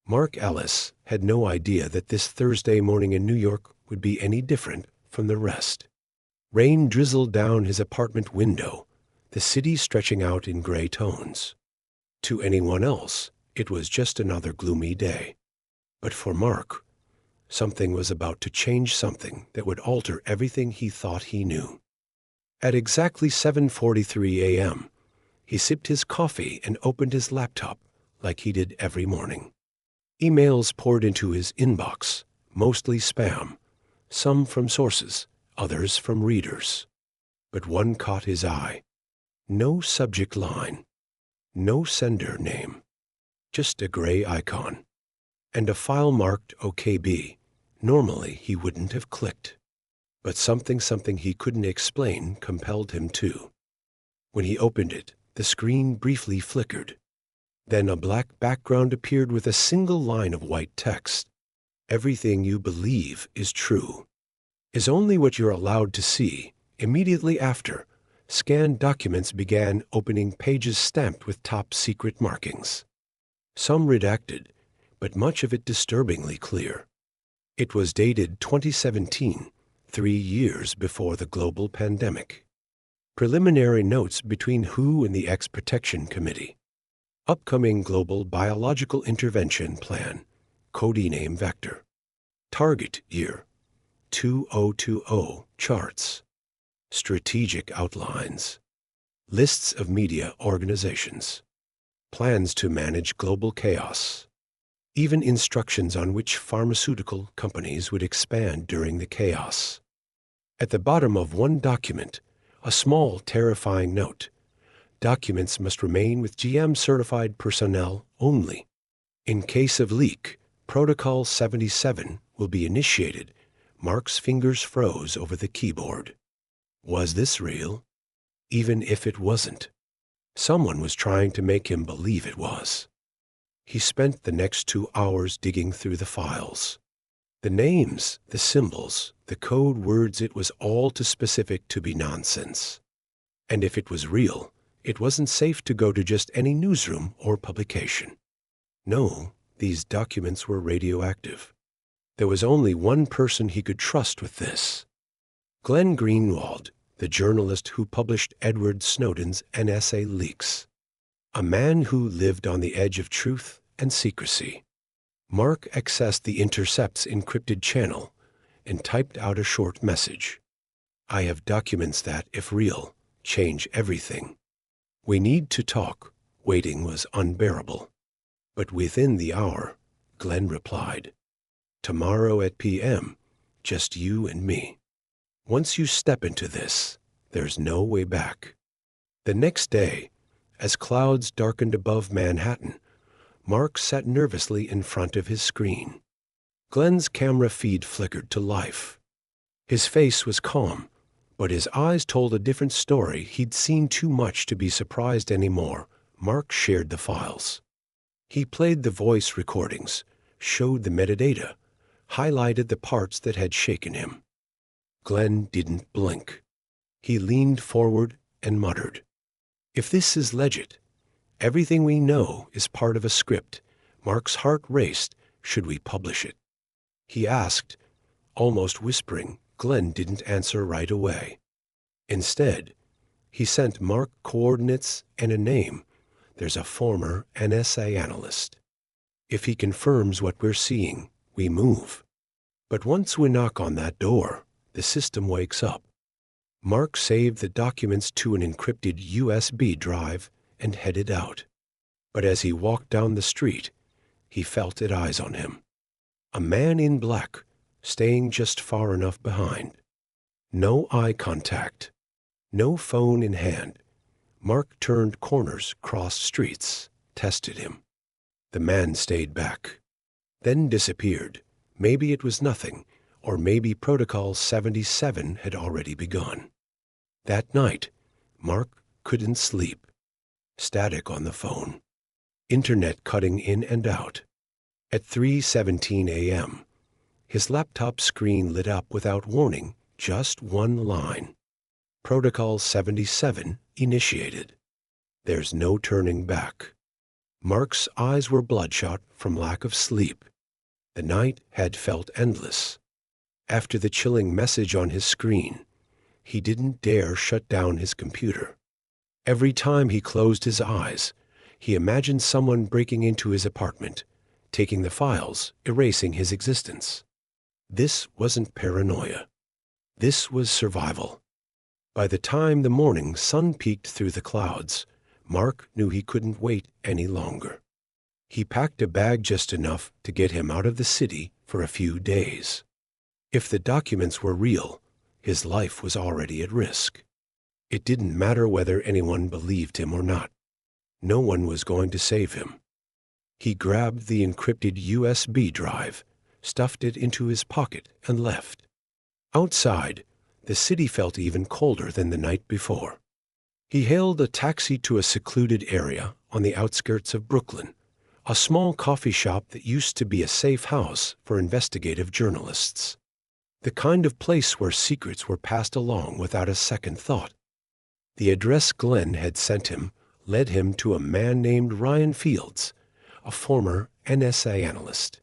Mark Ellis had no idea that this Thursday morning in New York would be any different from the rest. Rain drizzled down his apartment window, the city stretching out in gray tones. To anyone else, it was just another gloomy day. But for Mark, something was about to change, something that would alter everything he thought he knew. At exactly 7:43 a.m., he sipped his coffee and opened his laptop like he did every morning. Emails poured into his inbox, mostly spam, some from sources, others from readers. But one caught his eye. No subject line, no sender name, just a gray icon, and a file marked OKB. Normally he wouldn't have clicked, but something he couldn't explain compelled him to. When he opened it, the screen briefly flickered. Then a black background appeared with a single line of white text. Everything you believe is true is only what you're allowed to see. Immediately after, scanned documents began opening, pages stamped with top secret markings. Some redacted, but much of it disturbingly clear. It was dated 2017, 3 years before the global pandemic. Preliminary notes between WHO and the Ex-Protection Committee. Upcoming Global Biological Intervention Plan, codename Vector. Target year, 2020 charts. Strategic outlines. Lists of media organizations. Plans to manage global chaos. Even instructions on which pharmaceutical companies would expand during the chaos. At the bottom of one document, a small, terrifying note. Documents must remain with GM-certified personnel only. In case of leak, Protocol 77 will be initiated. Mark's fingers froze over the keyboard. Was this real? Even if it wasn't, someone was trying to make him believe it was. He spent the next 2 hours digging through the files. The names, the symbols, the code words, it was all too specific to be nonsense. And if it was real, it wasn't safe to go to just any newsroom or publication. No, these documents were radioactive. There was only one person he could trust with this. Glenn Greenwald, the journalist who published Edward Snowden's NSA leaks. A man who lived on the edge of truth and secrecy. Mark accessed the Intercept's encrypted channel and typed out a short message. I have documents that, if real, change everything. We need to talk. Waiting was unbearable. But within the hour, Glenn replied, tomorrow at p.m., just you and me. Once you step into this, there's no way back. The next day, as clouds darkened above Manhattan, Mark sat nervously in front of his screen. Glenn's camera feed flickered to life. His face was calm, but his eyes told a different story. He'd seen too much to be surprised anymore. Mark shared the files. He played the voice recordings, showed the metadata, highlighted the parts that had shaken him. Glenn didn't blink. He leaned forward and muttered, if this is legit, everything we know is part of a script. Mark's heart raced. Should we publish it? He asked, almost whispering. Glenn didn't answer right away. Instead, he sent Mark coordinates and a name. There's a former NSA analyst. If he confirms what we're seeing, we move. But once we knock on that door, the system wakes up. Mark saved the documents to an encrypted USB drive and headed out. But as he walked down the street, he felt eyes on him. A man in black, staying just far enough behind. No eye contact. No phone in hand. Mark turned corners, crossed streets, tested him. The man stayed back, then disappeared. Maybe it was nothing, or maybe Protocol 77 had already begun. That night, Mark couldn't sleep. Static on the phone. Internet cutting in and out. At 3:17 a.m., his laptop screen lit up without warning, just one line. Protocol 77 initiated. There's no turning back. Mark's eyes were bloodshot from lack of sleep. The night had felt endless. After the chilling message on his screen, he didn't dare shut down his computer. Every time he closed his eyes, he imagined someone breaking into his apartment, taking the files, erasing his existence. This wasn't paranoia. This was survival. By the time the morning sun peeked through the clouds, Mark knew he couldn't wait any longer. He packed a bag just enough to get him out of the city for a few days. If the documents were real, his life was already at risk. It didn't matter whether anyone believed him or not. No one was going to save him. He grabbed the encrypted USB drive, stuffed it into his pocket, and left. Outside, the city felt even colder than the night before. He hailed a taxi to a secluded area on the outskirts of Brooklyn, a small coffee shop that used to be a safe house for investigative journalists. The kind of place where secrets were passed along without a second thought. The address Glenn had sent him led him to a man named Ryan Fields, a former NSA analyst.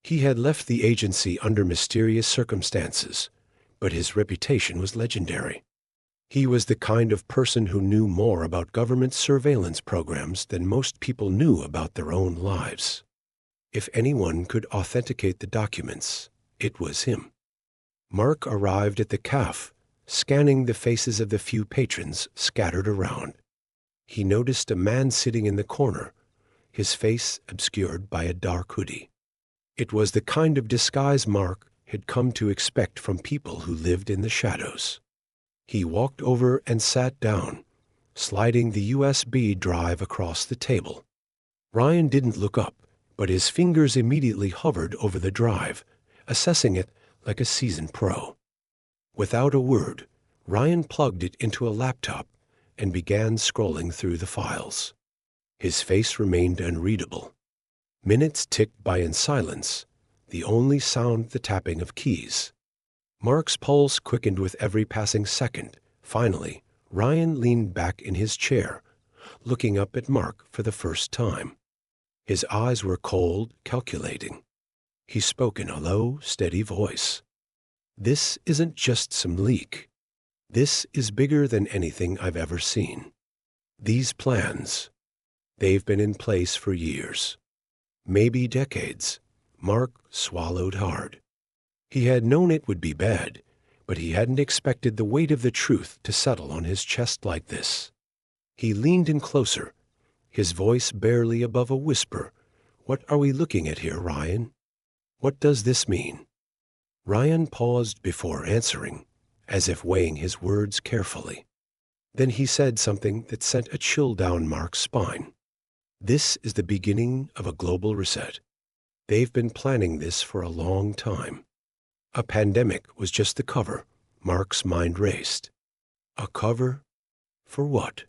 He had left the agency under mysterious circumstances, but his reputation was legendary. He was the kind of person who knew more about government surveillance programs than most people knew about their own lives. If anyone could authenticate the documents, it was him. Mark arrived at the cafe, scanning the faces of the few patrons scattered around. He noticed a man sitting in the corner, his face obscured by a dark hoodie. It was the kind of disguise Mark had come to expect from people who lived in the shadows. He walked over and sat down, sliding the USB drive across the table. Ryan didn't look up, but his fingers immediately hovered over the drive, assessing it like a seasoned pro. Without a word, Ryan plugged it into a laptop and began scrolling through the files. His face remained unreadable. Minutes ticked by in silence, the only sound the tapping of keys. Mark's pulse quickened with every passing second. Finally, Ryan leaned back in his chair, looking up at Mark for the first time. His eyes were cold, calculating. He spoke in a low, steady voice. "This isn't just some leak. This is bigger than anything I've ever seen. These plans, they've been in place for years. Maybe decades." Mark swallowed hard. He had known it would be bad, but he hadn't expected the weight of the truth to settle on his chest like this. He leaned in closer, his voice barely above a whisper. "What are we looking at here, Ryan? What does this mean?" Ryan paused before answering, as if weighing his words carefully. Then he said something that sent a chill down Mark's spine. "This is the beginning of a global reset. They've been planning this for a long time." A pandemic was just the cover. Mark's mind raced. A cover? For what?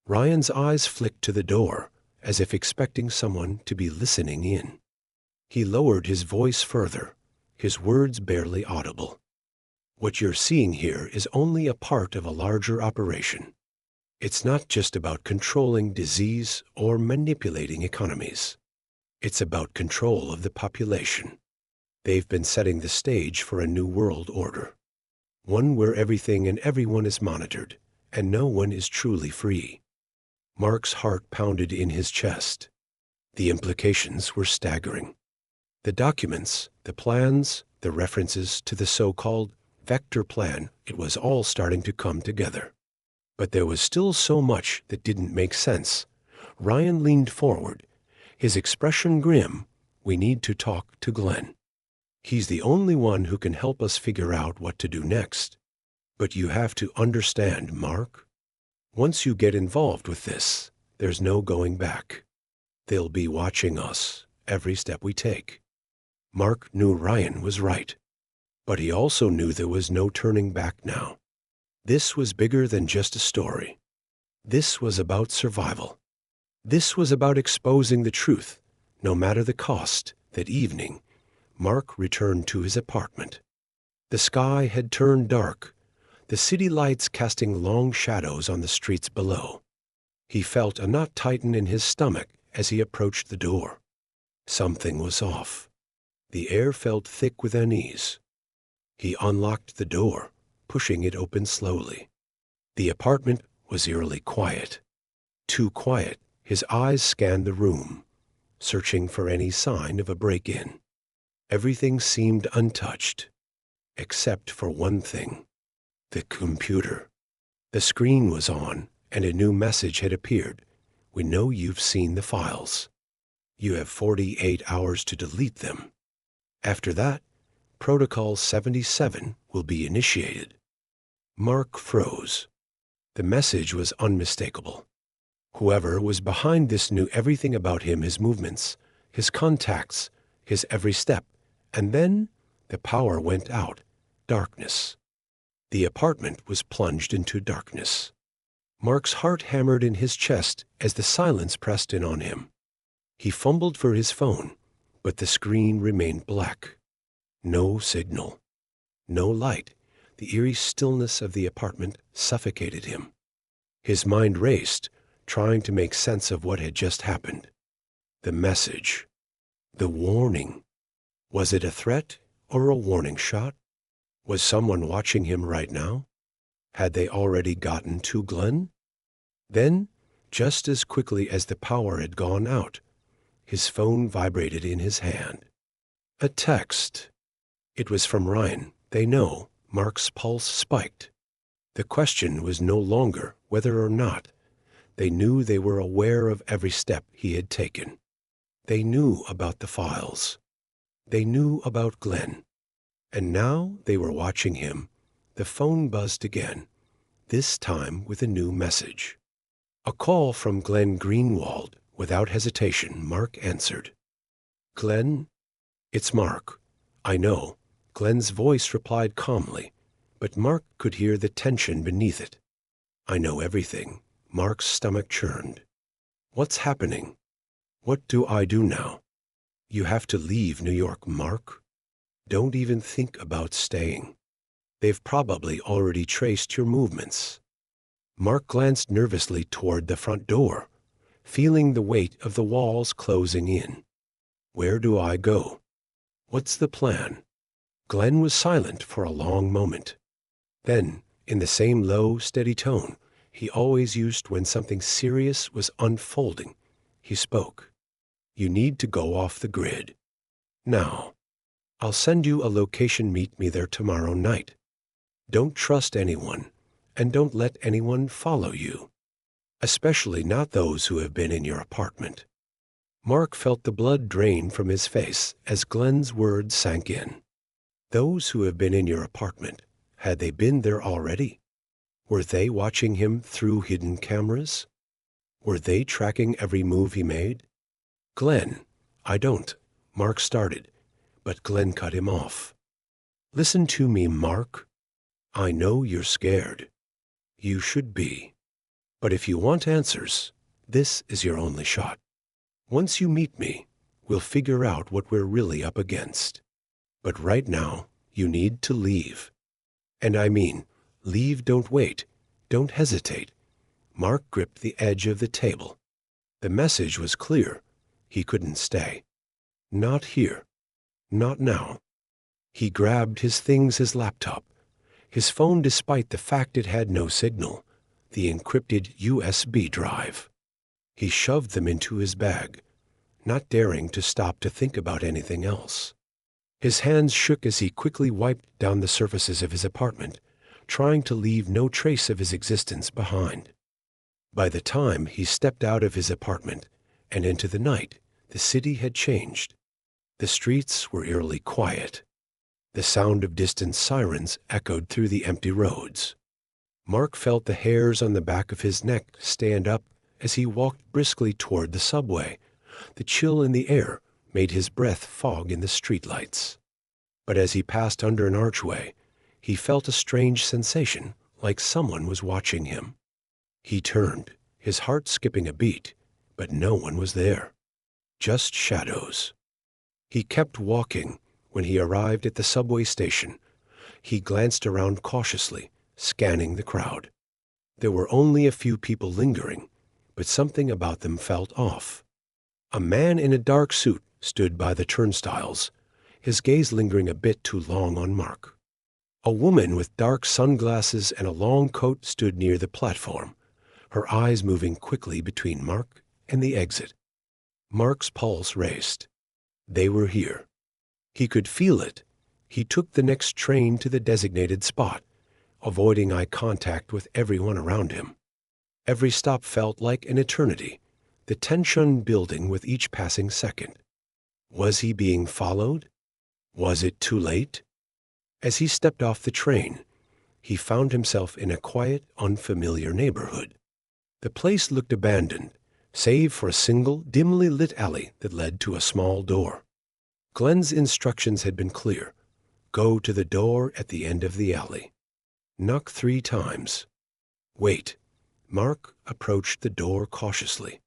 Ryan's eyes flicked to the door, as if expecting someone to be listening in. He lowered his voice further, his words barely audible. "What you're seeing here is only a part of a larger operation. It's not just about controlling disease or manipulating economies. It's about control of the population. They've been setting the stage for a new world order. One where everything and everyone is monitored, and no one is truly free." Mark's heart pounded in his chest. The implications were staggering. The documents, the plans, the references to the so-called vector plan, it was all starting to come together. But there was still so much that didn't make sense. Ryan leaned forward, his expression grim. "We need to talk to Glenn. He's the only one who can help us figure out what to do next. But you have to understand, Mark. Once you get involved with this, there's no going back. They'll be watching us, every step we take." Mark knew Ryan was right, but he also knew there was no turning back now. This was bigger than just a story. This was about survival. This was about exposing the truth, no matter the cost. That evening, Mark returned to his apartment. The sky had turned dark, the city lights casting long shadows on the streets below. He felt a knot tighten in his stomach as he approached the door. Something was off. The air felt thick with unease. He unlocked the door, pushing it open slowly. The apartment was eerily quiet. Too quiet, his eyes scanned the room, searching for any sign of a break-in. Everything seemed untouched, except for one thing: the computer. The screen was on, and a new message had appeared. "We know you've seen the files. You have 48 hours to delete them. After that, Protocol 77 will be initiated." Mark froze. The message was unmistakable. Whoever was behind this knew everything about him, his movements, his contacts, his every step. And then the power went out. Darkness. The apartment was plunged into darkness. Mark's heart hammered in his chest as the silence pressed in on him. He fumbled for his phone, but the screen remained black. No signal. No light. The eerie stillness of the apartment suffocated him. His mind raced, trying to make sense of what had just happened. The message. The warning. Was it a threat or a warning shot? Was someone watching him right now? Had they already gotten to Glenn? Then, just as quickly as the power had gone out, his phone vibrated in his hand. A text. It was from Ryan. They know. Mark's pulse spiked. The question was no longer whether or not. They knew they were aware of every step he had taken. They knew about the files. They knew about Glenn. And now they were watching him. The phone buzzed again, this time with a new message. A call from Glenn Greenwald. Without hesitation, Mark answered. "Glenn?" "It's Mark." "I know." Glenn's voice replied calmly, but Mark could hear the tension beneath it. "I know everything." Mark's stomach churned. "What's happening? What do I do now?" "You have to leave New York, Mark. Don't even think about staying. They've probably already traced your movements." Mark glanced nervously toward the front door, feeling the weight of the walls closing in. "Where do I go? What's the plan?" Glenn was silent for a long moment. Then, in the same low, steady tone he always used when something serious was unfolding, he spoke. "You need to go off the grid. Now. I'll send you a location. Meet me there tomorrow night. Don't trust anyone, and don't let anyone follow you. Especially not those who have been in your apartment." Mark felt the blood drain from his face as Glenn's words sank in. Those who have been in your apartment, had they been there already? Were they watching him through hidden cameras? Were they tracking every move he made? "Glenn, I don't," Mark started, but Glenn cut him off. "Listen to me, Mark. I know you're scared. You should be. But if you want answers, this is your only shot. Once you meet me, we'll figure out what we're really up against. But right now, you need to leave. And I mean, leave. Don't wait. Don't hesitate." Mark gripped the edge of the table. The message was clear. He couldn't stay. Not here. Not now. He grabbed his things, his laptop, his phone despite the fact it had no signal, the encrypted USB drive. He shoved them into his bag, not daring to stop to think about anything else. His hands shook as he quickly wiped down the surfaces of his apartment, trying to leave no trace of his existence behind. By the time he stepped out of his apartment and into the night, the city had changed. The streets were eerily quiet. The sound of distant sirens echoed through the empty roads. Mark felt the hairs on the back of his neck stand up as he walked briskly toward the subway. The chill in the air made his breath fog in the streetlights. But as he passed under an archway, he felt a strange sensation, like someone was watching him. He turned, his heart skipping a beat, but no one was there. Just shadows. He kept walking. When he arrived at the subway station, he glanced around cautiously, scanning the crowd. There were only a few people lingering, but something about them felt off. A man in a dark suit stood by the turnstiles, his gaze lingering a bit too long on Mark. A woman with dark sunglasses and a long coat stood near the platform, her eyes moving quickly between Mark and the exit. Mark's pulse raced. They were here. He could feel it. He took the next train to the designated spot, avoiding eye contact with everyone around him. Every stop felt like an eternity, the tension building with each passing second. Was he being followed? Was it too late? As he stepped off the train, he found himself in a quiet, unfamiliar neighborhood. The place looked abandoned, save for a single, dimly lit alley that led to a small door. Glenn's instructions had been clear. Go to the door at the end of the alley. Knock 3 times. Wait. Mark approached the door cautiously.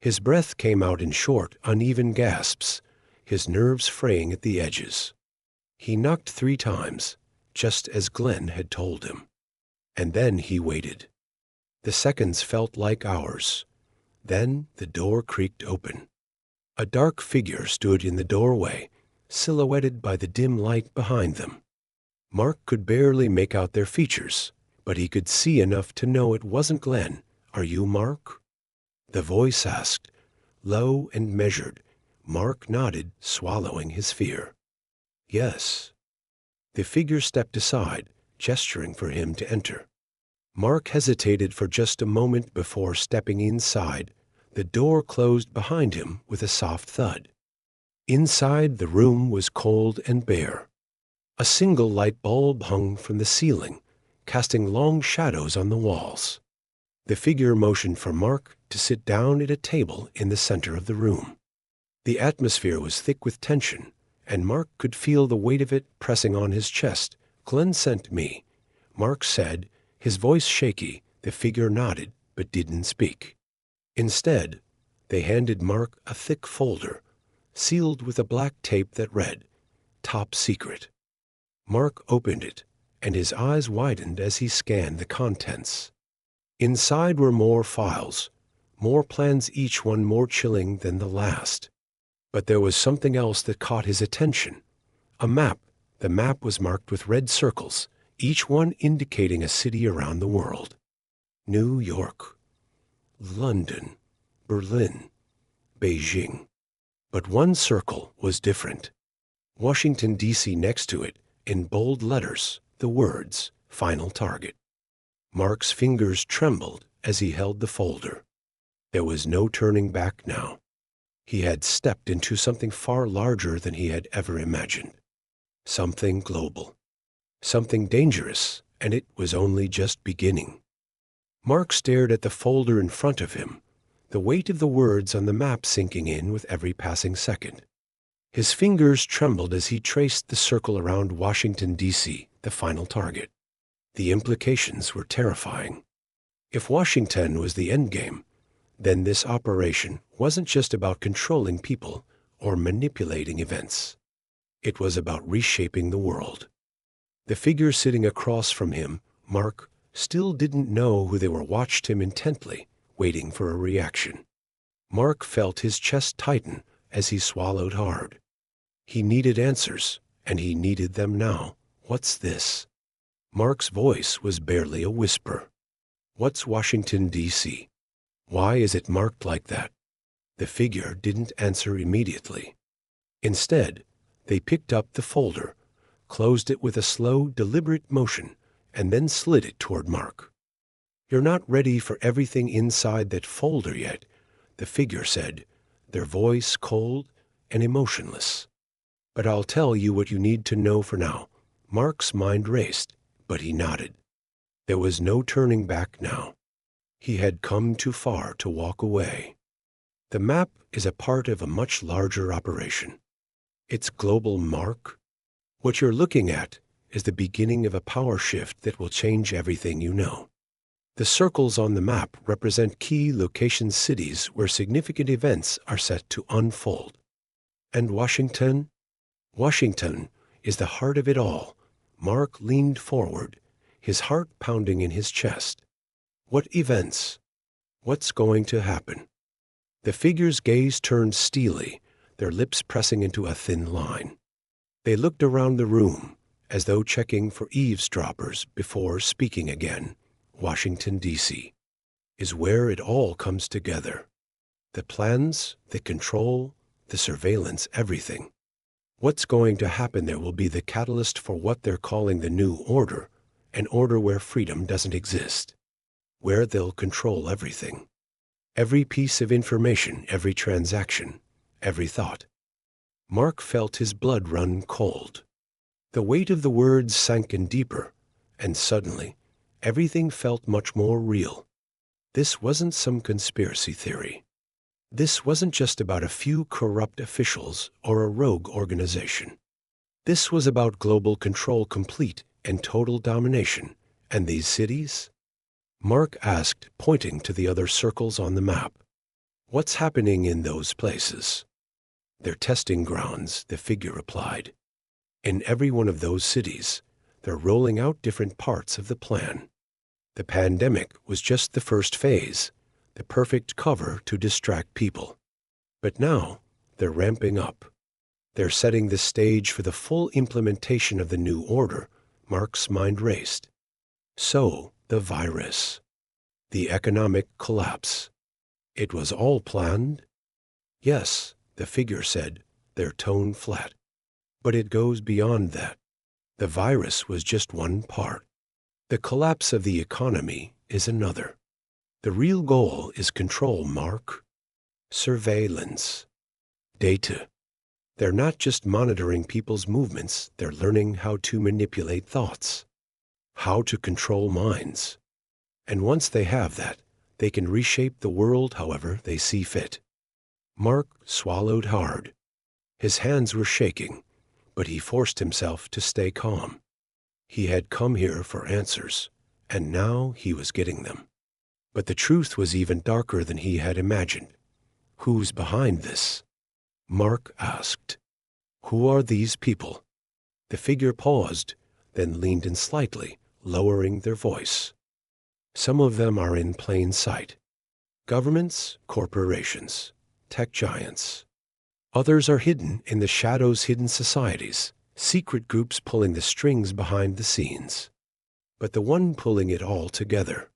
His breath came out in short, uneven gasps, his nerves fraying at the edges. He knocked 3 times, just as Glenn had told him. And then he waited. The seconds felt like hours. Then the door creaked open. A dark figure stood in the doorway, silhouetted by the dim light behind them. Mark could barely make out their features, but he could see enough to know it wasn't Glenn. Are you Mark? The voice asked, low and measured. Mark nodded, swallowing his fear. Yes. The figure stepped aside, gesturing for him to enter. Mark hesitated for just a moment before stepping inside. The door closed behind him with a soft thud. Inside, the room was cold and bare. A single light bulb hung from the ceiling, casting long shadows on the walls. The figure motioned for Mark to sit down at a table in the center of the room. The atmosphere was thick with tension, and Mark could feel the weight of it pressing on his chest. Glenn sent me, Mark said, his voice shaky. The figure nodded, but didn't speak. Instead, they handed Mark a thick folder, sealed with a black tape that read, Top Secret. Mark opened it, and his eyes widened as he scanned the contents. Inside were more files, more plans, each one more chilling than the last. But there was something else that caught his attention. A map. The map was marked with red circles, each one indicating a city around the world. New York, London, Berlin, Beijing. But one circle was different. Washington, D.C. next to it, in bold letters, the words, Final Target. Mark's fingers trembled as he held the folder. There was no turning back now. He had stepped into something far larger than he had ever imagined. Something global. Something dangerous, and it was only just beginning. Mark stared at the folder in front of him, the weight of the words on the map sinking in with every passing second. His fingers trembled as he traced the circle around Washington, D.C., the final target. The implications were terrifying. If Washington was the endgame, then this operation wasn't just about controlling people or manipulating events. It was about reshaping the world. The figure sitting across from him, Mark, still didn't know who they were, watched him intently, waiting for a reaction. Mark felt his chest tighten as he swallowed hard. He needed answers, and he needed them now. What's this? Mark's voice was barely a whisper. What's Washington, D.C.? Why is it marked like that? The figure didn't answer immediately. Instead, they picked up the folder, closed it with a slow, deliberate motion, and then slid it toward Mark. You're not ready for everything inside that folder yet, the figure said, their voice cold and emotionless. But I'll tell you what you need to know for now. Mark's mind raced, but he nodded. There was no turning back now. He had come too far to walk away. The map is a part of a much larger operation. It's global, Mark. What you're looking at is the beginning of a power shift that will change everything you know. The circles on the map represent key location cities where significant events are set to unfold. And Washington? Washington is the heart of it all. Mark leaned forward, his heart pounding in his chest. What events? What's going to happen? The figure's gaze turned steely, their lips pressing into a thin line. They looked around the room, as though checking for eavesdroppers before speaking again. Washington, D.C. is where it all comes together. The plans, the control, the surveillance, everything. What's going to happen there will be the catalyst for what they're calling the new order, an order where freedom doesn't exist, where they'll control everything. Every piece of information, every transaction, every thought. Mark felt his blood run cold. The weight of the words sank in deeper, and suddenly, everything felt much more real. This wasn't some conspiracy theory. This wasn't just about a few corrupt officials or a rogue organization. This was about global control, complete and total domination. And these cities? Mark asked, pointing to the other circles on the map. What's happening in those places? They're testing grounds, the figure replied. In every one of those cities, they're rolling out different parts of the plan. The pandemic was just the first phase, the perfect cover to distract people. But now, they're ramping up. They're setting the stage for the full implementation of the new order. Mark's mind raced. So, the virus. The economic collapse. It was all planned? Yes, the figure said, their tone flat. But it goes beyond that. The virus was just one part. The collapse of the economy is another. The real goal is control, Mark. Surveillance. Data. They're not just monitoring people's movements, they're learning how to manipulate thoughts, how to control minds. And once they have that, they can reshape the world however they see fit. Mark swallowed hard. His hands were shaking, but he forced himself to stay calm. He had come here for answers, and now he was getting them. But the truth was even darker than he had imagined. Who's behind this? Mark asked. Who are these people? The figure paused, then leaned in slightly, lowering their voice. Some of them are in plain sight. Governments, corporations, tech giants. Others are hidden in the shadows, hidden societies, secret groups pulling the strings behind the scenes. But the one pulling it all together,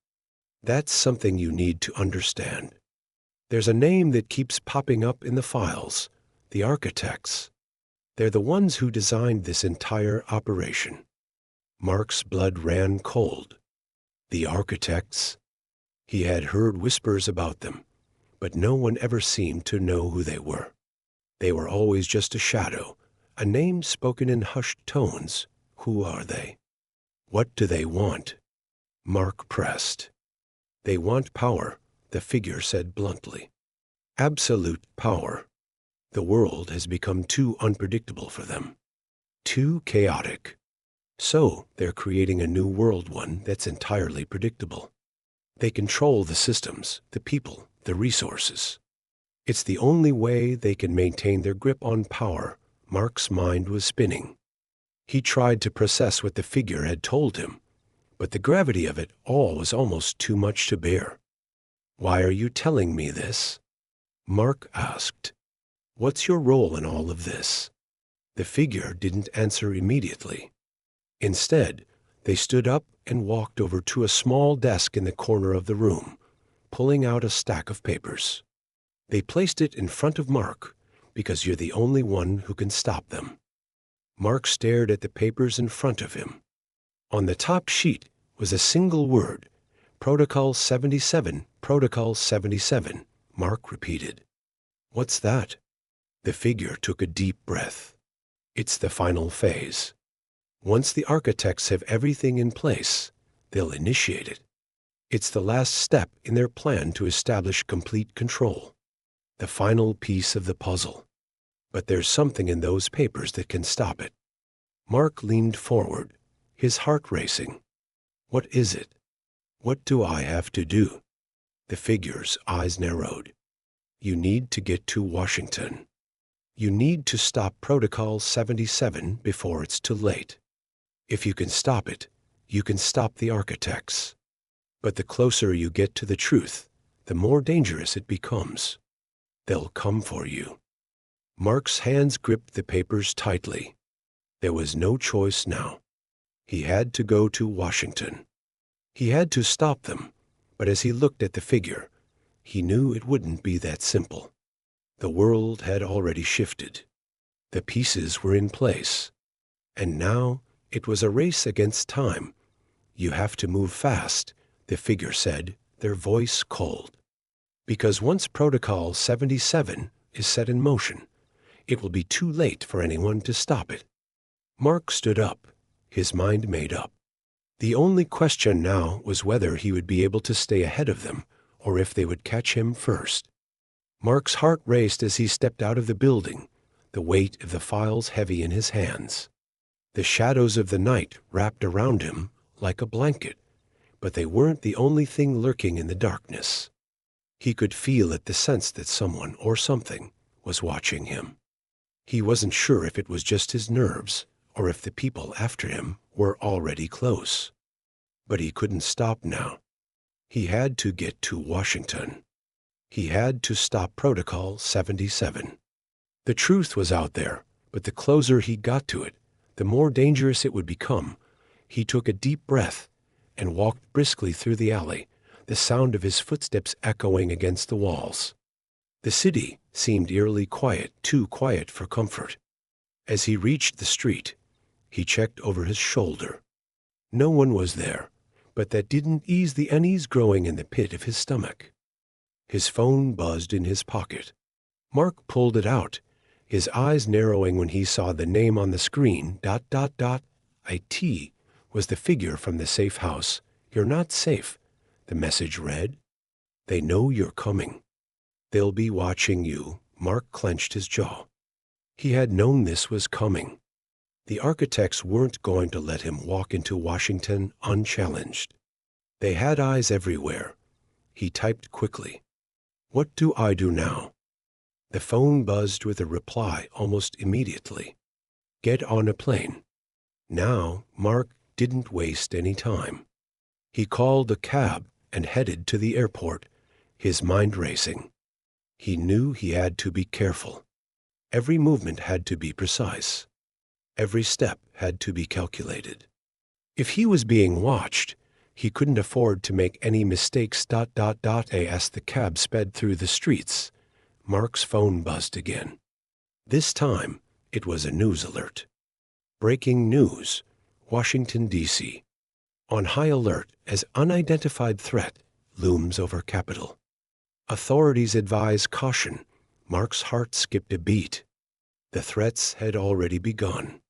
that's something you need to understand. There's a name that keeps popping up in the files, the architects. They're the ones who designed this entire operation. Mark's blood ran cold. The architects? He had heard whispers about them, but no one ever seemed to know who they were. They were always just a shadow, a name spoken in hushed tones. Who are they? What do they want? Mark pressed. They want power, the figure said bluntly. Absolute power. The world has become too unpredictable for them, too chaotic. So they're creating a new world, one that's entirely predictable. They control the systems, the people, the resources. It's the only way they can maintain their grip on power. Mark's mind was spinning. He tried to process what the figure had told him, but the gravity of it all was almost too much to bear. Why are you telling me this? Mark asked. What's your role in all of this? The figure didn't answer immediately. Instead, they stood up and walked over to a small desk in the corner of the room, pulling out a stack of papers. They placed it in front of Mark, because you're the only one who can stop them. Mark stared at the papers in front of him. On the top sheet was a single word, Protocol 77, Protocol 77, Mark repeated. What's that? The figure took a deep breath. It's the final phase. Once the architects have everything in place, they'll initiate it. It's the last step in their plan to establish complete control. The final piece of the puzzle. But there's something in those papers that can stop it. Mark leaned forward, his heart racing. What is it? What do I have to do? The figure's eyes narrowed. You need to get to Washington. You need to stop Protocol 77 before it's too late. If you can stop it, you can stop the architects. But the closer you get to the truth, the more dangerous it becomes. They'll come for you. Mark's hands gripped the papers tightly. There was no choice now. He had to go to Washington. He had to stop them, but as he looked at the figure, he knew it wouldn't be that simple. The world had already shifted. The pieces were in place. And now it was a race against time. You have to move fast, the figure said, their voice cold. Because once Protocol 77 is set in motion, it will be too late for anyone to stop it. Mark stood up, his mind made up. The only question now was whether he would be able to stay ahead of them, or if they would catch him first. Mark's heart raced as he stepped out of the building, the weight of the files heavy in his hands. The shadows of the night wrapped around him like a blanket, but they weren't the only thing lurking in the darkness. He could feel it, the sense that someone or something was watching him. He wasn't sure if it was just his nerves or if the people after him were already close. But he couldn't stop now. He had to get to Washington. He had to stop Protocol 77. The truth was out there, but the closer he got to it, the more dangerous it would become. He took a deep breath and walked briskly through the alley, the sound of his footsteps echoing against the walls. The city seemed eerily quiet, too quiet for comfort. As he reached the street, he checked over his shoulder. No one was there, but that didn't ease the unease growing in the pit of his stomach. His phone buzzed in his pocket. Mark pulled it out, his eyes narrowing when he saw the name on the screen. IT was the figure from the safe house. You're not safe, the message read. They know you're coming. They'll be watching you. Mark clenched his jaw. He had known this was coming. The architects weren't going to let him walk into Washington unchallenged. They had eyes everywhere. He typed quickly. What do I do now? The phone buzzed with a reply almost immediately. Get on a plane. Now, Mark didn't waste any time. He called a cab and headed to the airport, his mind racing. He knew he had to be careful. Every movement had to be precise. Every step had to be calculated. If he was being watched, he couldn't afford to make any mistakes. As the cab sped through the streets, Mark's phone buzzed again. This time, it was a news alert. Breaking news, Washington, D.C. On high alert as unidentified threat looms over Capitol. Authorities advise caution. Mark's heart skipped a beat. The threats had already begun.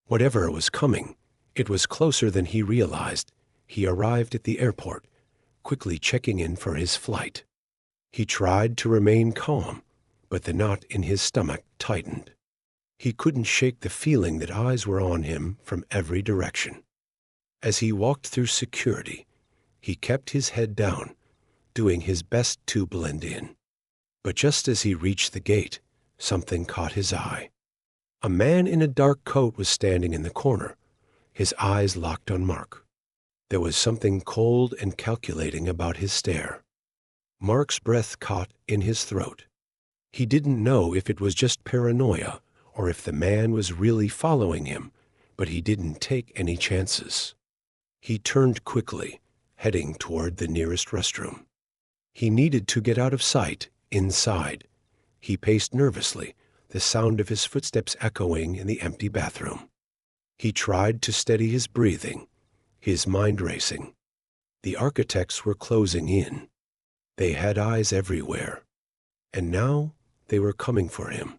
Whatever was coming, it was closer than he realized. He arrived at the airport, quickly checking in for his flight. He tried to remain calm, but the knot in his stomach tightened. He couldn't shake the feeling that eyes were on him from every direction. As he walked through security, he kept his head down, doing his best to blend in. But just as he reached the gate, something caught his eye. A man in a dark coat was standing in the corner, his eyes locked on Mark. There was something cold and calculating about his stare. Mark's breath caught in his throat. He didn't know if it was just paranoia or if the man was really following him, but he didn't take any chances. He turned quickly, heading toward the nearest restroom. He needed to get out of sight, inside. He paced nervously, the sound of his footsteps echoing in the empty bathroom. He tried to steady his breathing, his mind racing. The architects were closing in. They had eyes everywhere. And now they were coming for him.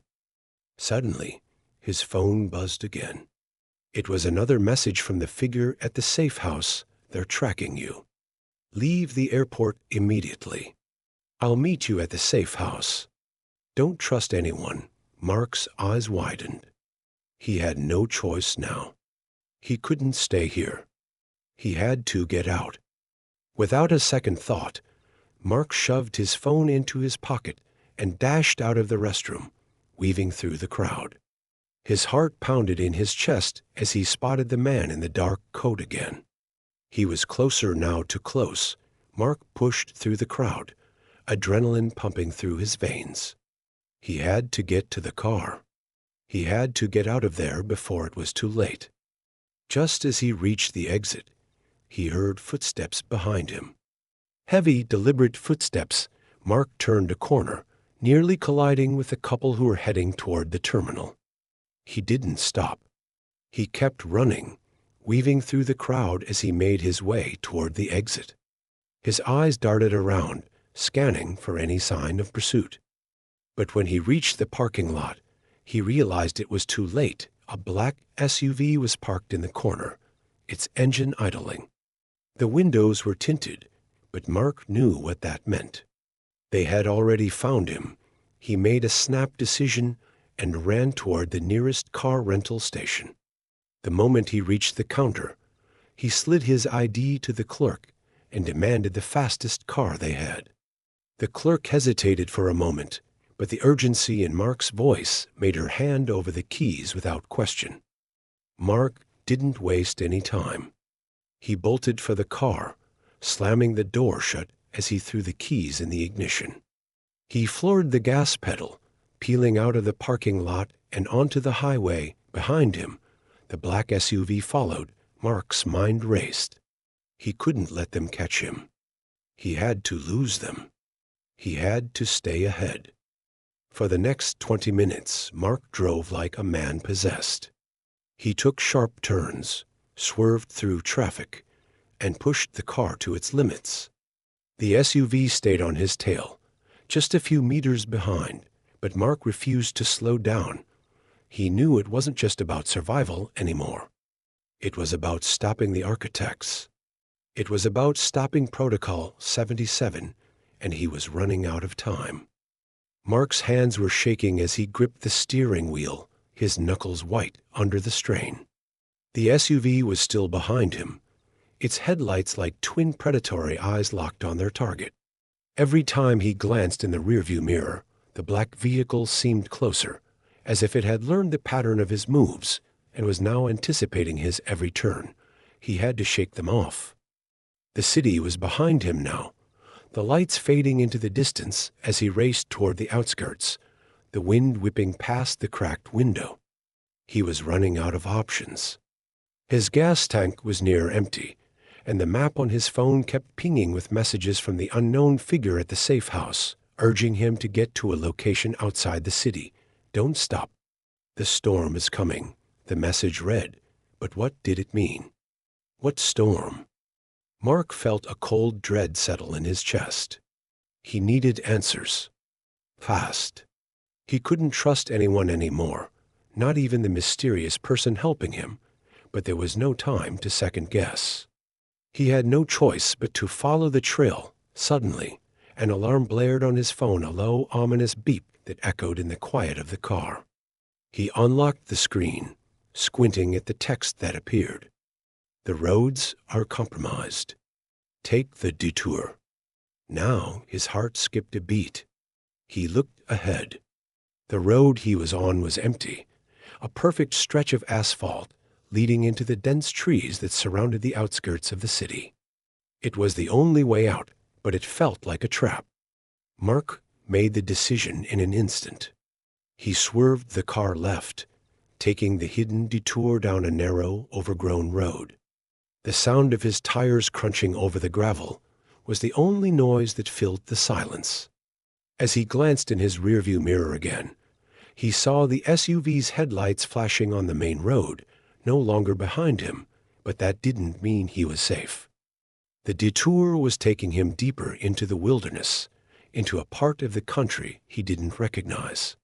Suddenly, his phone buzzed again. It was another message from the figure at the safe house. They're tracking you. Leave the airport immediately. I'll meet you at the safe house. Don't trust anyone. Mark's eyes widened. He had no choice now. He couldn't stay here. He had to get out. Without a second thought, Mark shoved his phone into his pocket and dashed out of the restroom, weaving through the crowd. His heart pounded in his chest as he spotted the man in the dark coat again. He was closer now to close. Mark pushed through the crowd, adrenaline pumping through his veins. He had to get to the car. He had to get out of there before it was too late. Just as he reached the exit, he heard footsteps behind him. Heavy, deliberate footsteps. Mark turned a corner, nearly colliding with the couple who were heading toward the terminal. He didn't stop. He kept running, weaving through the crowd as he made his way toward the exit. His eyes darted around, scanning for any sign of pursuit. But when he reached the parking lot, he realized it was too late. A black SUV was parked in the corner, its engine idling. The windows were tinted, but Mark knew what that meant. They had already found him. He made a snap decision and ran toward the nearest car rental station. The moment he reached the counter, he slid his ID to the clerk and demanded the fastest car they had. The clerk hesitated for a moment, but the urgency in Mark's voice made her hand over the keys without question. Mark didn't waste any time. He bolted for the car, slamming the door shut as he threw the keys in the ignition. He floored the gas pedal, peeling out of the parking lot and onto the highway. Behind him, the black SUV followed. Mark's mind raced. He couldn't let them catch him. He had to lose them. He had to stay ahead. For the next 20 minutes, Mark drove like a man possessed. He took sharp turns, swerved through traffic, and pushed the car to its limits. The SUV stayed on his tail, just a few meters behind, but Mark refused to slow down. He knew it wasn't just about survival anymore. It was about stopping the architects. It was about stopping Protocol 77, and he was running out of time. Mark's hands were shaking as he gripped the steering wheel, his knuckles white under the strain. The SUV was still behind him, its headlights like twin predatory eyes locked on their target. Every time he glanced in the rearview mirror, the black vehicle seemed closer, as if it had learned the pattern of his moves and was now anticipating his every turn. He had to shake them off. The city was behind him now, the lights fading into the distance as he raced toward the outskirts, the wind whipping past the cracked window. He was running out of options. His gas tank was near empty, and the map on his phone kept pinging with messages from the unknown figure at the safe house, urging him to get to a location outside the city. Don't stop. The storm is coming, the message read. But what did it mean? What storm? Mark felt a cold dread settle in his chest. He needed answers. Fast. He couldn't trust anyone anymore, not even the mysterious person helping him, but there was no time to second guess. He had no choice but to follow the trail. Suddenly, an alarm blared on his phone, a low, ominous beep that echoed in the quiet of the car. He unlocked the screen, squinting at the text that appeared. The roads are compromised. Take the detour. Now his heart skipped a beat. He looked ahead. The road he was on was empty, a perfect stretch of asphalt leading into the dense trees that surrounded the outskirts of the city. It was the only way out, but it felt like a trap. Mark made the decision in an instant. He swerved the car left, taking the hidden detour down a narrow, overgrown road. The sound of his tires crunching over the gravel was the only noise that filled the silence. As he glanced in his rearview mirror again, he saw the SUV's headlights flashing on the main road, no longer behind him, but that didn't mean he was safe. The detour was taking him deeper into the wilderness, into a part of the country he didn't recognize.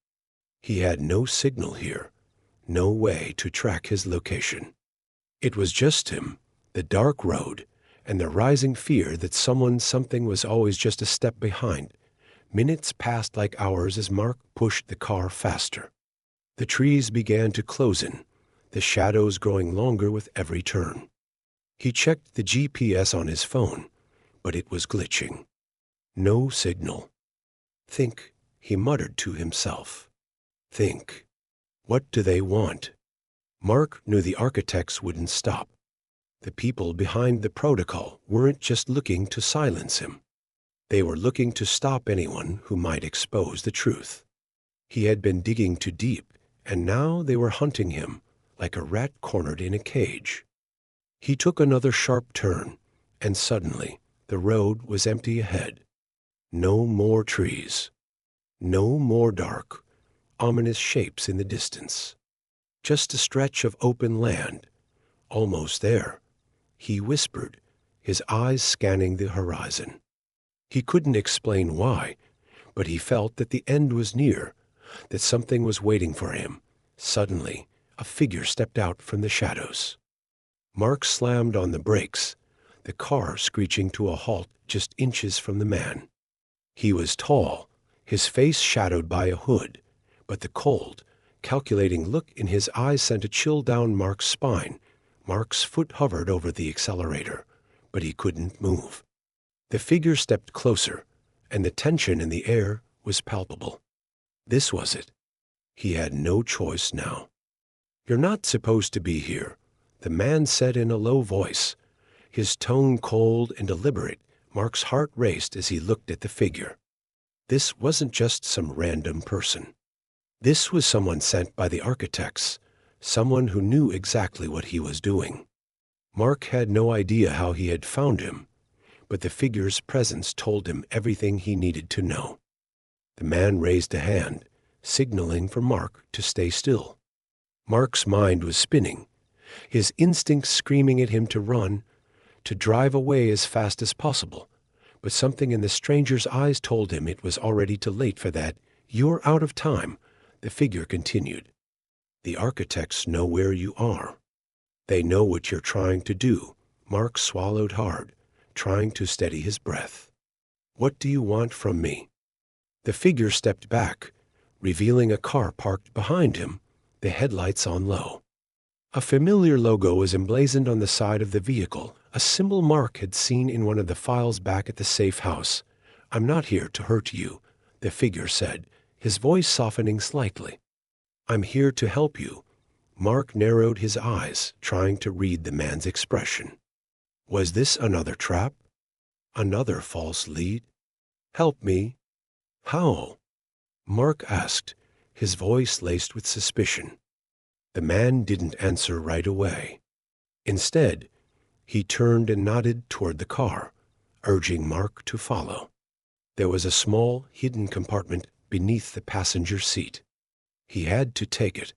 He had no signal here, no way to track his location. It was just him, the dark road, and the rising fear that something was always just a step behind. Minutes passed like hours as Mark pushed the car faster. The trees began to close in, the shadows growing longer with every turn. He checked the GPS on his phone, but it was glitching. No signal. Think, he muttered to himself. Think. What do they want? Mark knew the architects wouldn't stop. The people behind the protocol weren't just looking to silence him. They were looking to stop anyone who might expose the truth. He had been digging too deep, and now they were hunting him like a rat cornered in a cage. He took another sharp turn, and suddenly the road was empty ahead. No more trees. No more dark, ominous shapes in the distance. Just a stretch of open land. Almost there, he whispered, his eyes scanning the horizon. He couldn't explain why, but he felt that the end was near, that something was waiting for him. Suddenly, a figure stepped out from the shadows. Mark slammed on the brakes, the car screeching to a halt just inches from the man. He was tall, his face shadowed by a hood, but the cold, calculating look in his eyes sent a chill down Mark's spine. Mark's foot hovered over the accelerator, but he couldn't move. The figure stepped closer, and the tension in the air was palpable. This was it. He had no choice now. "You're not supposed to be here," the man said in a low voice, his tone cold and deliberate. Mark's heart raced as he looked at the figure. This wasn't just some random person. This was someone sent by the architects, someone who knew exactly what he was doing. Mark had no idea how he had found him, but the figure's presence told him everything he needed to know. The man raised a hand, signaling for Mark to stay still. Mark's mind was spinning, his instincts screaming at him to run, to drive away as fast as possible. But something in the stranger's eyes told him it was already too late for that. "You're out of time," the figure continued. "The architects know where you are. They know what you're trying to do." Mark swallowed hard, trying to steady his breath. "What do you want from me?" The figure stepped back, revealing a car parked behind him, the headlights on low. A familiar logo was emblazoned on the side of the vehicle, a symbol Mark had seen in one of the files back at the safe house. "I'm not here to hurt you," the figure said, his voice softening slightly. "I'm here to help you." Mark narrowed his eyes, trying to read the man's expression. Was this another trap? Another false lead? "Help me." "How?" Mark asked, his voice laced with suspicion. The man didn't answer right away. Instead, he turned and nodded toward the car, urging Mark to follow. There was a small, hidden compartment beneath the passenger seat. He had to take it.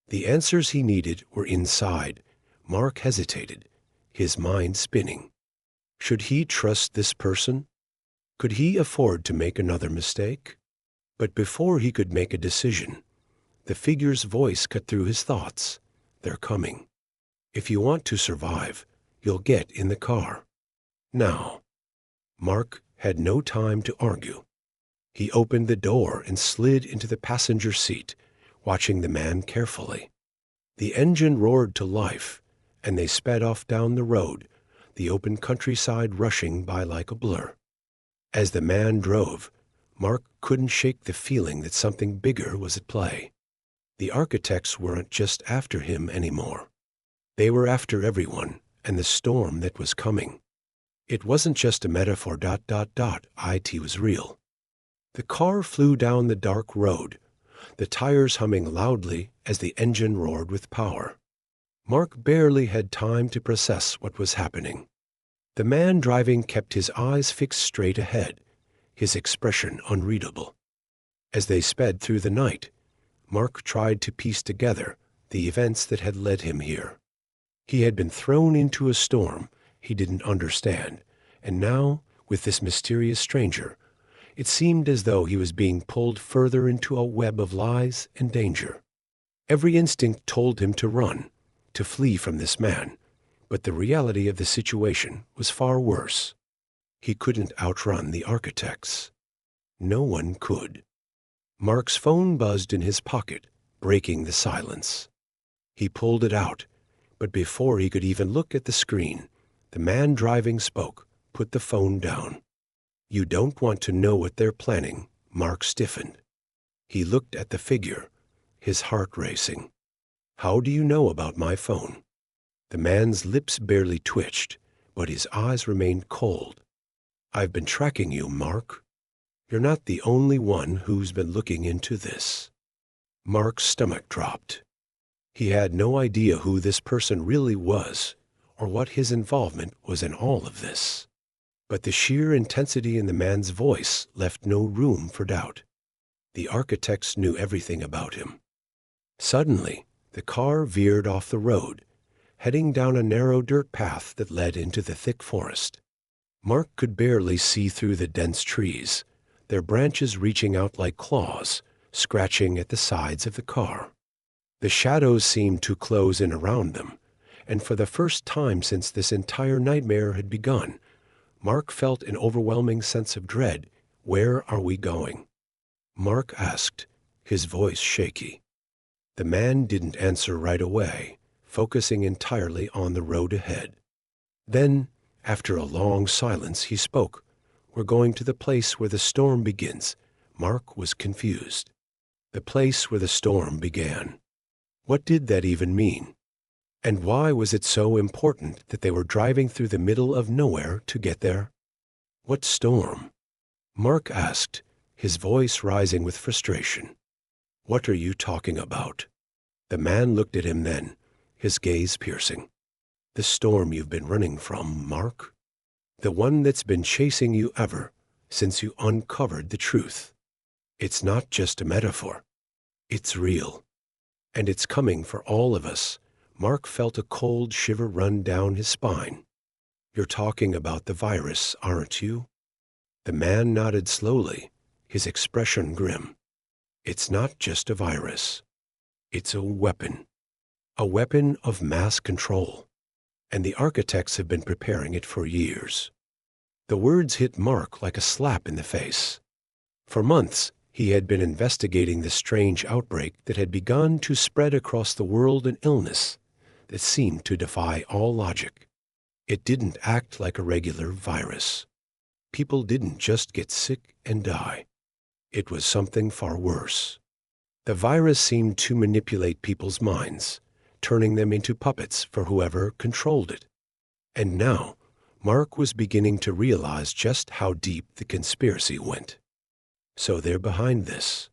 The answers he needed were inside. Mark hesitated, his mind spinning. Should he trust this person? Could he afford to make another mistake? But before he could make a decision, the figure's voice cut through his thoughts. "They're coming. If you want to survive, you'll get in the car. Now." Mark had no time to argue. He opened the door and slid into the passenger seat, watching the man carefully. The engine roared to life, and they sped off down the road, the open countryside rushing by like a blur. As the man drove, Mark couldn't shake the feeling that something bigger was at play. The architects weren't just after him anymore. They were after everyone and the storm that was coming. It wasn't just a metaphor. It was real. The car flew down the dark road, the tires humming loudly as the engine roared with power. Mark barely had time to process what was happening. The man driving kept his eyes fixed straight ahead, his expression unreadable. As they sped through the night, Mark tried to piece together the events that had led him here. He had been thrown into a storm he didn't understand, and now, with this mysterious stranger, it seemed as though he was being pulled further into a web of lies and danger. Every instinct told him to run, to flee from this man, but the reality of the situation was far worse. He couldn't outrun the architects. No one could. Mark's phone buzzed in his pocket, breaking the silence. He pulled it out, but before he could even look at the screen, the man driving spoke, put the phone down. "You don't want to know what they're planning." Mark stiffened. He looked at the figure, his heart racing. "How do you know about my phone?" The man's lips barely twitched, but his eyes remained cold. "I've been tracking you, Mark. You're not the only one who's been looking into this." Mark's stomach dropped. He had no idea who this person really was or what his involvement was in all of this. But the sheer intensity in the man's voice left no room for doubt. The architects knew everything about him. Suddenly, the car veered off the road, heading down a narrow dirt path that led into the thick forest. Mark could barely see through the dense trees, their branches reaching out like claws, scratching at the sides of the car. The shadows seemed to close in around them, and for the first time since this entire nightmare had begun, Mark felt an overwhelming sense of dread. "Where are we going?" Mark asked, his voice shaky. The man didn't answer right away, focusing entirely on the road ahead. Then, after a long silence, he spoke. "We're going to the place where the storm begins." Mark was confused. The place where the storm began. What did that even mean? And why was it so important that they were driving through the middle of nowhere to get there? "What storm?" Mark asked, his voice rising with frustration. "What are you talking about?" The man looked at him then, his gaze piercing. "The storm you've been running from, Mark. The one that's been chasing you ever since you uncovered the truth. It's not just a metaphor. It's real. And it's coming for all of us." Mark felt a cold shiver run down his spine. "You're talking about the virus, aren't you?" The man nodded slowly, his expression grim. "It's not just a virus. It's a weapon of mass control. And the architects have been preparing it for years." The words hit Mark like a slap in the face. For months, he had been investigating the strange outbreak that had begun to spread across the world, an illness that seemed to defy all logic. It didn't act like a regular virus. People didn't just get sick and die. It was something far worse. The virus seemed to manipulate people's minds, turning them into puppets for whoever controlled it. And now, Mark was beginning to realize just how deep the conspiracy went. "So they're behind this.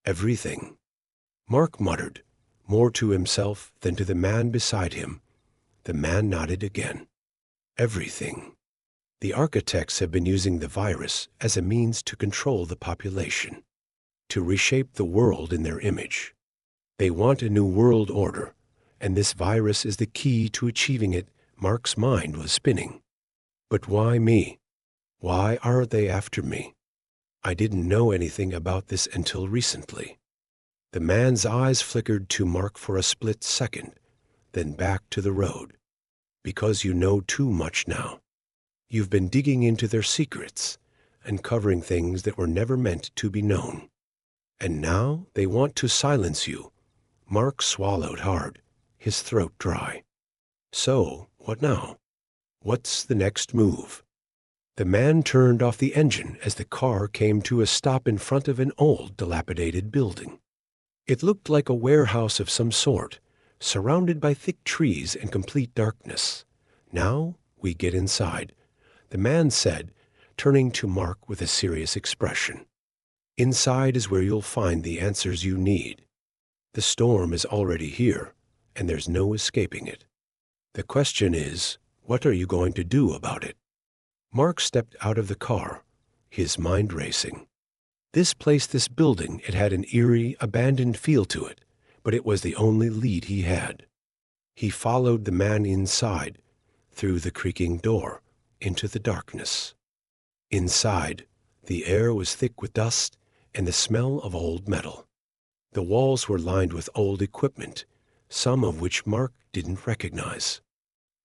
Everything." Mark muttered, more to himself than to the man beside him. The man nodded again. "Everything. The architects have been using the virus as a means to control the population, to reshape the world in their image. They want a new world order, and this virus is the key to achieving it." Mark's mind was spinning. "But why me? Why are they after me? I didn't know anything about this until recently." The man's eyes flickered to Mark for a split second, then back to the road. "Because you know too much now. You've been digging into their secrets, uncovering things that were never meant to be known. And now they want to silence you." Mark swallowed hard, his throat dry. "So, what now? What's the next move?" The man turned off the engine as the car came to a stop in front of an old, dilapidated building. It looked like a warehouse of some sort, surrounded by thick trees and complete darkness. "Now we get inside," the man said, turning to Mark with a serious expression. "Inside is where you'll find the answers you need. The storm is already here, and there's no escaping it. The question is, what are you going to do about it?" Mark stepped out of the car, his mind racing. This place, this building, it had an eerie, abandoned feel to it, but it was the only lead he had. He followed the man inside, through the creaking door, into the darkness. Inside, the air was thick with dust and the smell of old metal. The walls were lined with old equipment, some of which Mark didn't recognize.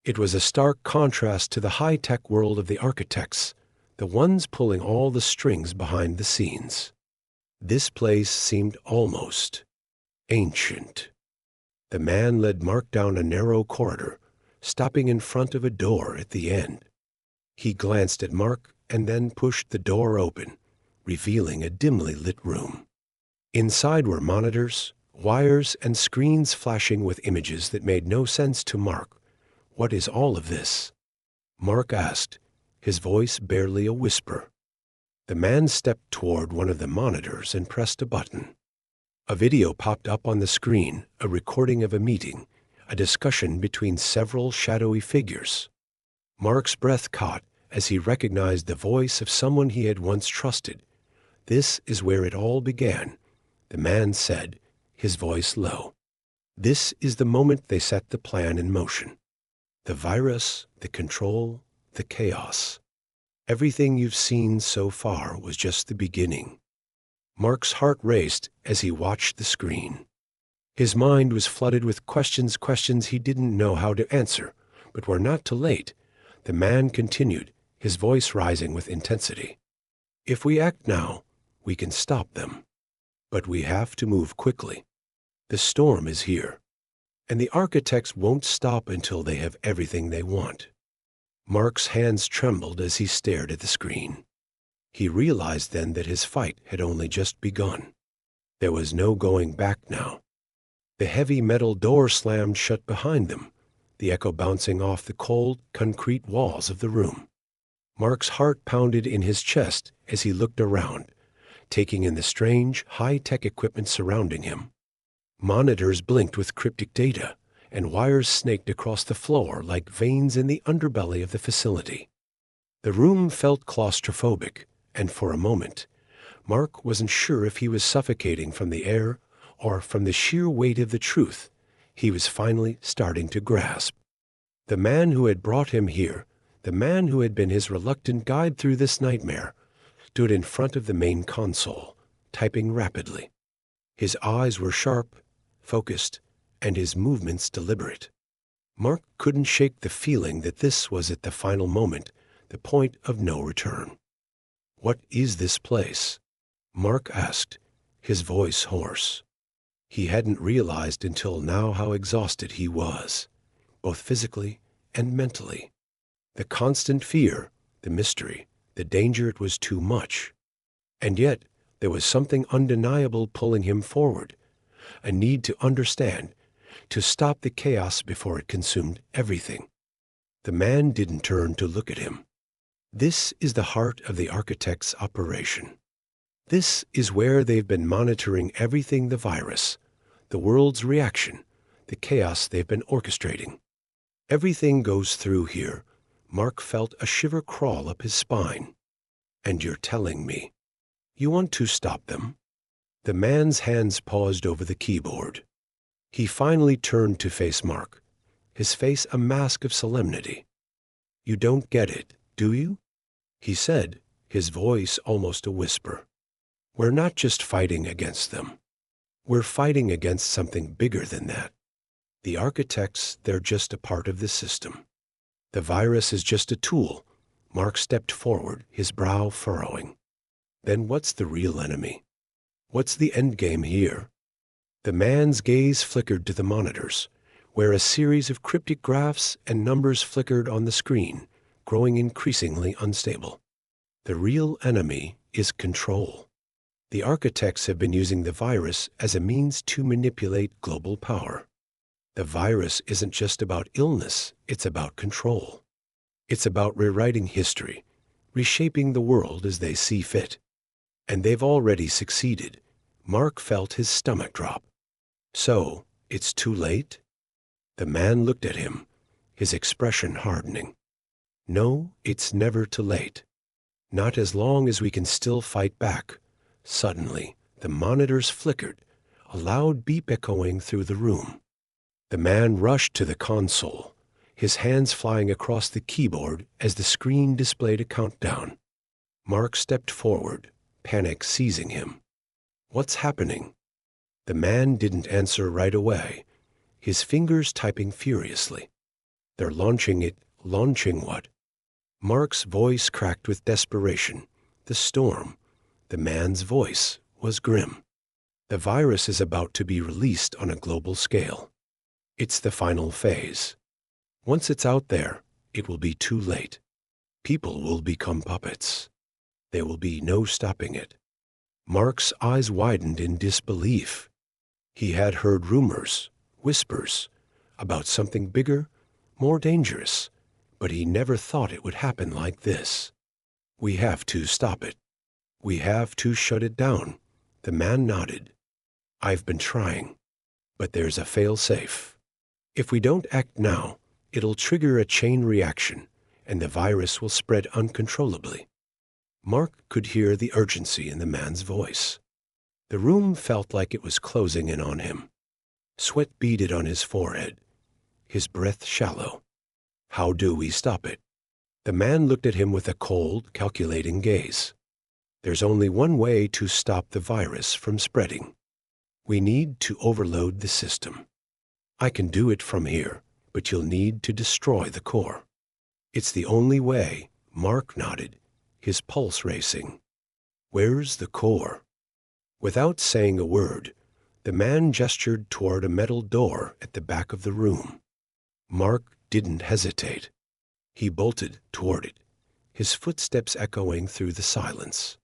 It was a stark contrast to the high-tech world of the architects, the ones pulling all the strings behind the scenes. This place seemed almost ancient. The man led Mark down a narrow corridor, stopping in front of a door at the end. He glanced at Mark and then pushed the door open, revealing a dimly lit room. Inside were monitors, wires, and screens flashing with images that made no sense to Mark. "What is all of this?" Mark asked, his voice barely a whisper. The man stepped toward one of the monitors and pressed a button. A video popped up on the screen, a recording of a meeting, a discussion between several shadowy figures. Mark's breath caught as he recognized the voice of someone he had once trusted. "This is where it all began," the man said, his voice low. "This is the moment they set the plan in motion. The virus, the control, the chaos. Everything you've seen so far was just the beginning." Mark's heart raced as he watched the screen. His mind was flooded with questions he didn't know how to answer, but were not too late. The man continued, his voice rising with intensity. "If we act now, we can stop them. But we have to move quickly. The storm is here, and the architects won't stop until they have everything they want." Mark's hands trembled as he stared at the screen. He realized then that his fight had only just begun. There was no going back now. The heavy metal door slammed shut behind them, the echo bouncing off the cold, concrete walls of the room. Mark's heart pounded in his chest as he looked around, taking in the strange, high-tech equipment surrounding him. Monitors blinked with cryptic data, and wires snaked across the floor like veins in the underbelly of the facility. The room felt claustrophobic, and for a moment, Mark wasn't sure if he was suffocating from the air or from the sheer weight of the truth he was finally starting to grasp. The man who had brought him here, the man who had been his reluctant guide through this nightmare, stood in front of the main console, typing rapidly. His eyes were sharp, focused, and his movements deliberate. Mark couldn't shake the feeling that this was at the final moment, the point of no return. "What is this place?" Mark asked, his voice hoarse. He hadn't realized until now how exhausted he was, both physically and mentally. The constant fear, the mystery, the danger, it was too much. And yet there was something undeniable pulling him forward, a need to understand, to stop the chaos before it consumed everything. The man didn't turn to look at him. "This is the heart of the architect's operation. This is where they've been monitoring everything, the virus, the world's reaction, the chaos they've been orchestrating. Everything goes through here." Mark felt a shiver crawl up his spine. "And you're telling me you want to stop them?" The man's hands paused over the keyboard. He finally turned to face Mark, his face a mask of solemnity. "You don't get it, do you?" he said, his voice almost a whisper. "We're not just fighting against them. We're fighting against something bigger than that. The architects, they're just a part of the system. The virus is just a tool." Mark stepped forward, his brow furrowing. "Then what's the real enemy? What's the end game here?" The man's gaze flickered to the monitors, where a series of cryptic graphs and numbers flickered on the screen, growing increasingly unstable. "The real enemy is control. The architects have been using the virus as a means to manipulate global power. The virus isn't just about illness, it's about control. It's about rewriting history, reshaping the world as they see fit. And they've already succeeded." Mark felt his stomach drop. "So, it's too late?" The man looked at him, his expression hardening. "No, it's never too late. Not as long as we can still fight back." Suddenly, the monitors flickered, a loud beep echoing through the room. The man rushed to the console, his hands flying across the keyboard as the screen displayed a countdown. Mark stepped forward, panic seizing him. "What's happening?" The man didn't answer right away, his fingers typing furiously. "They're launching it." "Launching what?" Mark's voice cracked with desperation. "The storm." The man's voice was grim. "The virus is about to be released on a global scale. It's the final phase. Once it's out there, it will be too late. People will become puppets. There will be no stopping it." Mark's eyes widened in disbelief. He had heard rumors, whispers, about something bigger, more dangerous, but he never thought it would happen like this. "We have to stop it. We have to shut it down." The man nodded. I've been trying, but there's a fail-safe. If we don't act now, it'll trigger a chain reaction, and the virus will spread uncontrollably. Mark could hear the urgency in the man's voice. The room felt like it was closing in on him. Sweat beaded on his forehead, his breath shallow. How do we stop it? The man looked at him with a cold, calculating gaze. There's only one way to stop the virus from spreading. We need to overload the system. I can do it from here, but you'll need to destroy the core. It's the only way. Mark nodded, his pulse racing. Where's the core? Without saying a word, the man gestured toward a metal door at the back of the room. Mark didn't hesitate. He bolted toward it, his footsteps echoing through the silence.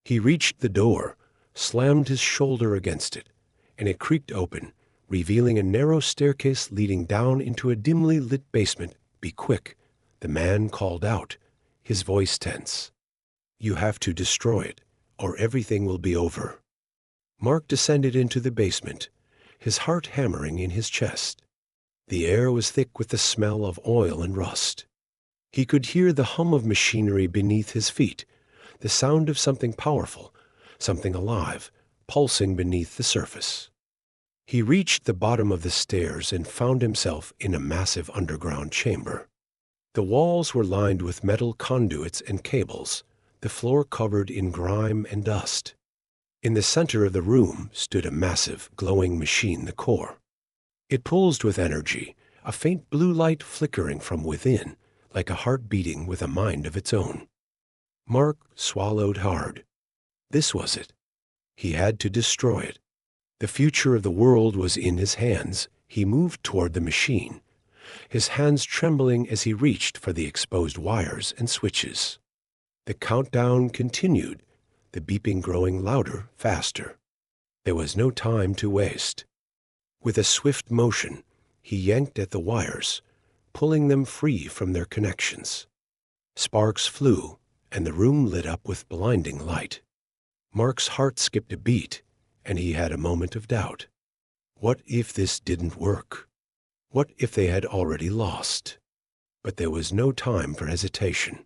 He reached the door, slammed his shoulder against it, and it creaked open, revealing a narrow staircase leading down into a dimly lit basement. Be quick, the man called out, his voice tense. You have to destroy it, or everything will be over. Mark descended into the basement, his heart hammering in his chest. The air was thick with the smell of oil and rust. He could hear the hum of machinery beneath his feet, the sound of something powerful, something alive, pulsing beneath the surface. He reached the bottom of the stairs and found himself in a massive underground chamber. The walls were lined with metal conduits and cables, the floor covered in grime and dust. In the center of the room stood a massive, glowing machine, the core. It pulsed with energy, a faint blue light flickering from within, like a heart beating with a mind of its own. Mark swallowed hard. This was it. He had to destroy it. The future of the world was in his hands. He moved toward the machine, his hands trembling as he reached for the exposed wires and switches. The countdown continued, the beeping growing louder, faster. There was no time to waste. With a swift motion, he yanked at the wires, pulling them free from their connections. Sparks flew, and the room lit up with blinding light. Mark's heart skipped a beat, and he had a moment of doubt. What if this didn't work? What if they had already lost? But there was no time for hesitation.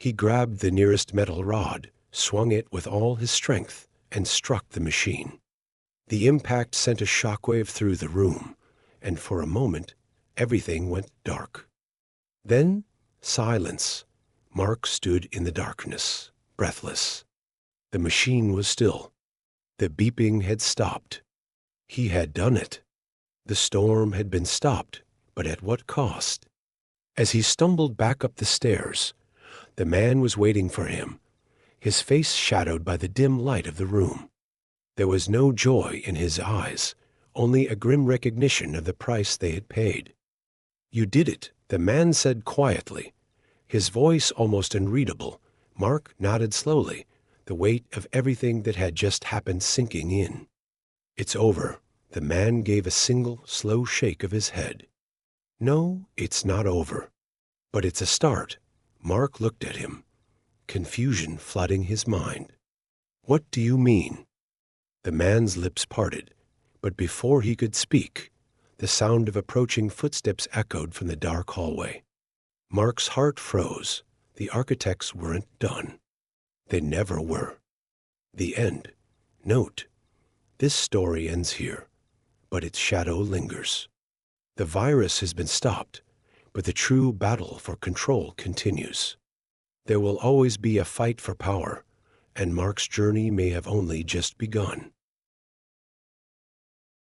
He grabbed the nearest metal rod, swung it with all his strength, and struck the machine. The impact sent a shockwave through the room, and for a moment, everything went dark. Then, silence. Mark stood in the darkness, breathless. The machine was still. The beeping had stopped. He had done it. The storm had been stopped, but at what cost? As he stumbled back up the stairs, the man was waiting for him, his face shadowed by the dim light of the room. There was no joy in his eyes, only a grim recognition of the price they had paid. You did it, the man said quietly, his voice almost unreadable. Mark nodded slowly, the weight of everything that had just happened sinking in. It's over. The man gave a single, slow shake of his head. No, it's not over. But it's a start. Mark looked at him, confusion flooding his mind. What do you mean? The man's lips parted, but before he could speak, the sound of approaching footsteps echoed from the dark hallway. Mark's heart froze. The architects weren't done. They never were. The end. Note: this story ends here, but its shadow lingers. The virus has been stopped, but the true battle for control continues. There will always be a fight for power, and Mark's journey may have only just begun.